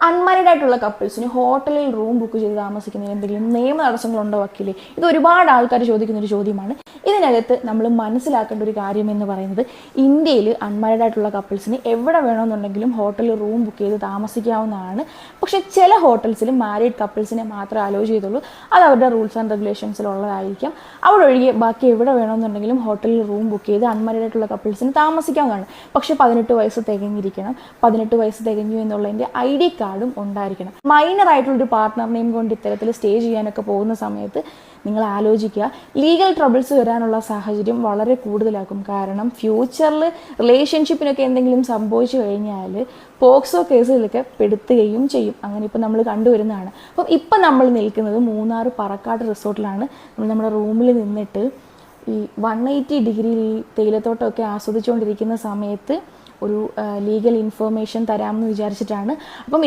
Unmarried ആയിട്ടുള്ള കപ്പിൾസിന് ഹോട്ടലിൽ room book ചെയ്ത് താമസിക്കുന്നതിന് എന്തെങ്കിലും നിയമ തടസ്സങ്ങളുണ്ടോ വക്കീലേ? ഇത് ഒരുപാട് ആൾക്കാർ ചോദിക്കുന്ന ഒരു ചോദ്യമാണ്. ഇതിനകത്ത് നമ്മൾ മനസ്സിലാക്കേണ്ട ഒരു കാര്യം എന്ന് പറയുന്നത്, ഇന്ത്യയിൽ അൺമാരീഡ് ആയിട്ടുള്ള കപ്പിൾസിന് എവിടെ വേണമെന്നുണ്ടെങ്കിലും ഹോട്ടലിൽ റൂം ബുക്ക് ചെയ്ത് താമസിക്കാവുന്നതാണ്. പക്ഷേ ചില ഹോട്ടൽസിൽ മാരീഡ് കപ്പിൾസിനെ മാത്രമേ അലോ ചെയ്തുള്ളൂ. അത് അവരുടെ റൂൾസ് ആൻഡ് റെഗുലേഷൻസിലുള്ളതായിരിക്കാം. അവിടെ ഒഴികെ ബാക്കി എവിടെ വേണമെന്നുണ്ടെങ്കിലും ഹോട്ടലിൽ റൂം ബുക്ക് ചെയ്ത് അൺമാരീഡ് ആയിട്ടുള്ള കപ്പിൾസിന് താമസിക്കാവുന്നതാണ്. പക്ഷേ 18 വയസ്സ് തികഞ്ഞിരിക്കണം. 18 വയസ്സ് തികഞ്ഞു എന്നുള്ളതിൻ്റെ ID കാർഡും ഉണ്ടായിരിക്കണം. മൈനർ ആയിട്ടുള്ളൊരു പാർട്ട്ണറിനെയും കൊണ്ട് ഇത്തരത്തിൽ സ്റ്റേ ചെയ്യാനൊക്കെ പോകുന്ന സമയത്ത് നിങ്ങൾ ആലോചിക്കുക, ലീഗൽ ട്രബിൾസ് വരാനുള്ള സാഹചര്യം വളരെ കൂടുതലാക്കും. കാരണം ഫ്യൂച്ചറിൽ റിലേഷൻഷിപ്പിനൊക്കെ എന്തെങ്കിലും സംഭവിച്ചു കഴിഞ്ഞാൽ പോക്സോ കേസിലൊക്കെ പെടുത്തുകയും ചെയ്യും. അങ്ങനെ ഇപ്പം നമ്മൾ കണ്ടുവരുന്നതാണ്. അപ്പം ഇപ്പം നമ്മൾ നിൽക്കുന്നത് മൂന്നാർ പറക്കാട് റിസോർട്ടിലാണ്. നമ്മുടെ റൂമിൽ നിന്നിട്ട് ഈ 180 ഡിഗ്രി തേയിലത്തോട്ടമൊക്കെ ആസ്വദിച്ചുകൊണ്ടിരിക്കുന്ന സമയത്ത് ഒരു ലീഗൽ ഇൻഫർമേഷൻ തരാമെന്ന് വിചാരിച്ചിട്ടാണ്. അപ്പം